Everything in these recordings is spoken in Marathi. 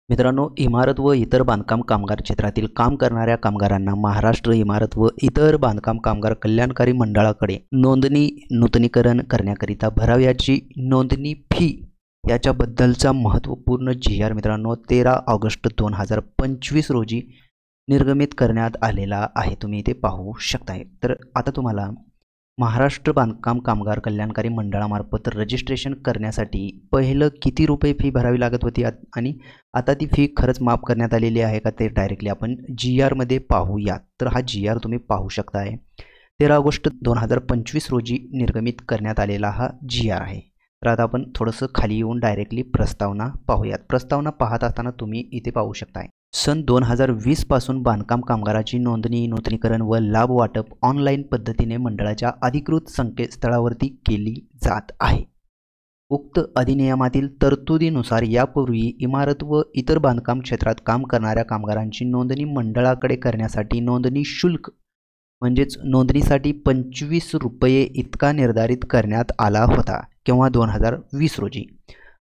मित्रांनो, इमारत व इतर बांधकाम कामगार क्षेत्रातील काम करणाऱ्या कामगारांना महाराष्ट्र इमारत व इतर बांधकाम कामगार कल्याणकारी मंडळाकडे नोंदणी नूतनीकरण करण्याकरिता भरावयाची नोंदणी फी याच्याबद्दलचा महत्त्वपूर्ण जी आर मित्रांनो 13 ऑगस्ट 2025 रोजी निर्गमित करण्यात आलेला आहे. तुम्ही इथे पाहू शकताय. तर आता तुम्हाला महाराष्ट्र बांधकाम कामगार कल्याणकारी मंडळामार्फत रजिस्ट्रेशन करण्यासाठी पहिलं किती रुपये फी भरावी लागत होती आणि आता ती फी खरंच माफ करण्यात आलेली आहे का ते डायरेक्टली आपण जी आरमध्ये पाहूयात. तर हा जी आर तुम्ही पाहू शकताय. 13 ऑगस्ट 2025 रोजी निर्गमित करण्यात आलेला हा जी आर आहे. तर आता आपण थोडंसं खाली येऊन डायरेक्टली प्रस्तावना पाहूयात. प्रस्तावना पाहत असताना तुम्ही इथे पाहू शकताय. सन 2020 पासून बांधकाम कामगाराची नोंदणी नूतनीकरण व लाभ वाटप ऑनलाईन पद्धतीने मंडळाच्या अधिकृत संकेतस्थळावरती केली जात आहे. उक्त अधिनियमातील तरतुदीनुसार यापूर्वी इमारत व इतर बांधकाम क्षेत्रात काम करणाऱ्या कामगारांची नोंदणी मंडळाकडे करण्यासाठी नोंदणी शुल्क म्हणजेच नोंदणीसाठी 25 रुपये इतका निर्धारित करण्यात आला होता किंवा 2020 रोजी.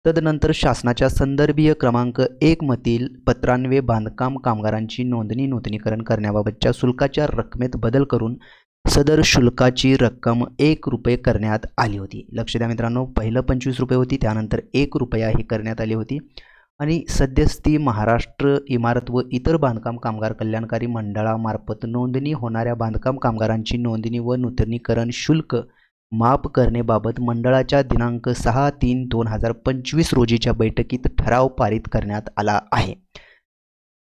तदनंतर शासनाच्या संदर्भीय क्रमांक 1 मधील पत्रान्वये बांधकाम कामगारांची नोंदणी नूतनीकरण करण्याबाबतच्या शुल्काच्या रकमेत बदल करून सदर शुल्काची रक्कम 1 रुपये करण्यात आली होती. लक्ष द्या मित्रांनो, पहिलं 25 रुपये होती, त्यानंतर 1 रुपया ही करण्यात आली होती आणि सद्यस्थिती महाराष्ट्र इमारत व इतर बांधकाम कामगार कल्याणकारी मंडळामार्फत नोंदणी होणाऱ्या बांधकाम कामगारांची नोंदणी व नूतनीकरण शुल्क माफ करण्याबाबत मंडळाच्या दिनांक 6/3/2025 रोजीच्या बैठकीत ठराव पारित करण्यात आला आहे.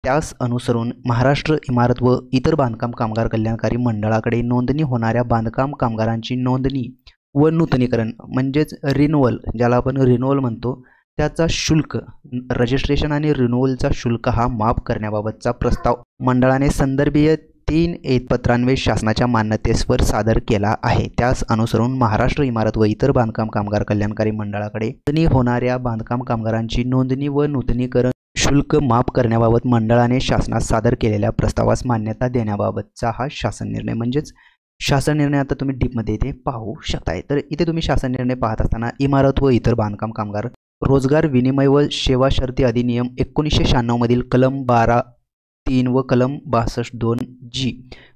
त्यास अनुसरून महाराष्ट्र इमारत व इतर बांधकाम कामगार कल्याणकारी मंडळाकडे नोंदणी होणाऱ्या बांधकाम कामगारांची नोंदणी व नूतनीकरण म्हणजेच रिन्युअल, ज्याला आपण रिन्युअल म्हणतो, त्याचा शुल्क रजिस्ट्रेशन आणि रिन्युअलचा शुल्क हा माफ करण्याबाबतचा प्रस्ताव मंडळाने संदर्भीय 3 पत्रान्वये शासनाच्या मान्यतेवर सादर केला आहे. त्यास अनुसरून महाराष्ट्र इमारत व इतर बांधकाम कामगार कल्याणकारी मंडळाकडे नोंदणी होणाऱ्या बांधकाम कामगारांची नोंदणी व नूतनीकरण शुल्क माफ करण्याबाबत मंडळाने शासनास सादर केलेल्या प्रस्तावास मान्यता देण्याबाबतचा हा शासन निर्णय म्हणजेच शासन निर्णय आता तुम्ही डीपमध्ये इथे पाहू शकताय. तर इथे तुम्ही शासन निर्णय पाहत असताना इमारत व इतर बांधकाम कामगार रोजगार विनिमय व सेवा शर्ती अधिनियम 1996 मधील कलम 12(3) व कलम 62(2)G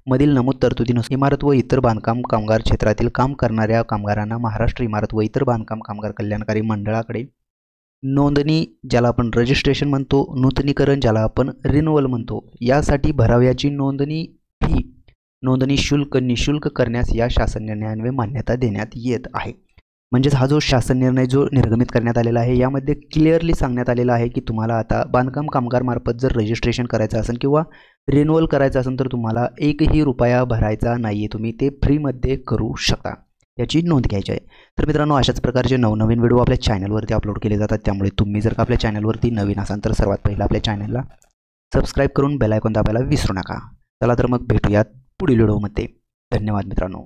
मधील नमूद तरतुदीनुसार इमारत व इतर बांधकाम कामगार क्षेत्रातील काम करणाऱ्या कामगारांना महाराष्ट्र इमारत व इतर बांधकाम कामगार कल्याणकारी मंडळाकडे नोंदणी, ज्याला आपण रजिस्ट्रेशन म्हणतो, नूतनीकरण, ज्याला आपण रिन्युअल म्हणतो, यासाठी भरावयाची नोंदणी शुल्क निशुल्क करण्यास या शासन निर्णयान्वये मान्यता देण्यात येत आहे. म्हणजेच हा जो शासन निर्णय जो निर्गमित करण्यात आलेला आहे यामध्ये क्लिअरली सांगण्यात आलेलं आहे की तुम्हाला आता बांधकाम कामगारमार्फत जर रजिस्ट्रेशन करायचं असेल किंवा रिन्युअल करायचं असेल तर तुम्हाला 1ही रुपया भरायचा नाही आहे. तुम्ही ते फ्रीमध्ये करू शकता. याची नोंद घ्यायची आहे. तर मित्रांनो, अशाच प्रकारचे नवनवीन व्हिडिओ आपल्या चॅनलवरती अपलोड केले जातात. त्यामुळे तुम्ही जर का आपल्या चॅनलवरती नवीन असाल तर सर्वात पहिला आपल्या चॅनलला सबस्क्राईब करून बेल आयकॉन दाबायला विसरू नका. चला तर मग भेटूयात पुढील व्हिडिओमध्ये. धन्यवाद मित्रांनो.